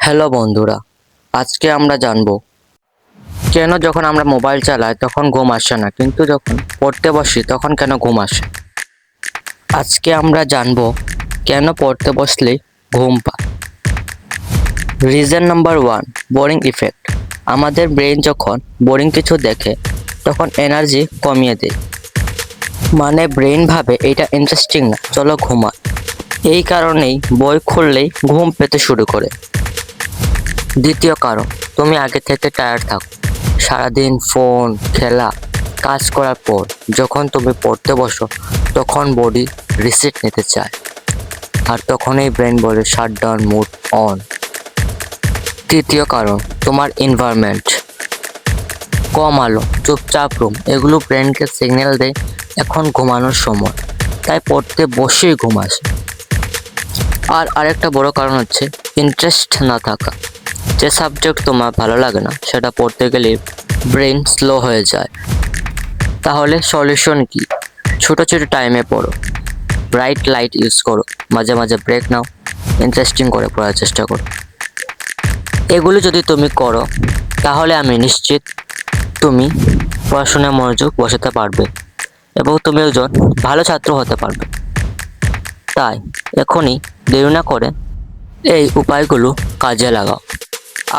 Hello বন্ধুরা, আজকে আমরা জানবো কেন যখন আমরা মোবাইল চালাই তখন ঘুম আসে না, কিন্তু যখন পড়তে বসি তখন কেন ঘুম আসে। আজকে আমরা জানবো কেন পড়তে বসলে ঘুম পায়। Reason number 1, boring effect. আমাদের ব্রেন যখন বোরিং কিছু দেখে তখন এনার্জি কমিয়ে দেয়, মানে ব্রেন ভাবে এটা ইন্টারেস্টিং না, চলো ঘুমাই। এই কারণেই বই খুললেই ঘুম পেতে শুরু করে। দ্বিতীয় কারণ, তুমি আগে থেকে টায়ার্ড থাকো। সারাদিন ফোন, খেলা, কাজ করার পর যখন তুমি পড়তে বসো তখন বডি রিসেট নিতে চায়, আর তখনই ব্রেন বলে শাট ডাউন, মুড অন। তৃতীয় কারণ, তোমার এনভায়রনমেন্ট। কম আলো, চুপচাপ রুম, এগুলো ব্রেনকে সিগন্যাল দেয় এখন ঘুমানোর সময়, তাই পড়তে বসেই ঘুম আসে। আর আরেকটা বড় কারণ হচ্ছে ইন্টারেস্ট না থাকা। যে সাবজেক্ট তোমার ভালো লাগে না সেটা পড়তে গেলে ব্রেন স্লো হয়ে যায়। তাহলে সলিউশন কি? ছোট ছোট টাইমে পড়ো, ব্রাইট লাইট ইউজ করো, মাঝে মাঝে ব্রেক নাও, ইন্টারেস্টিং করে পড়ার চেষ্টা করো। এগুলো যদি তুমি করো তাহলে আমি নিশ্চিত তুমি পড়াশোনায় মনোযোগ বসাতে পারবে এবং তুমি একজন ভালো ছাত্র হতে পারবে। তাই এখনই দেরি না করে এই উপায়গুলো কাজে লাগাও।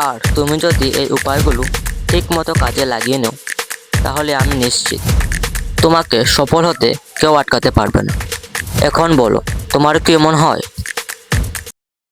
আর তুমি যদি এই উপায়গুলো ঠিক মতো কাজে লাগিয়ে নাও তাহলে আমি নিশ্চিত তোমাকে সফল হতে কেউ আটকাতে পারবে না। এখন বলো, তোমার কি মনে হয়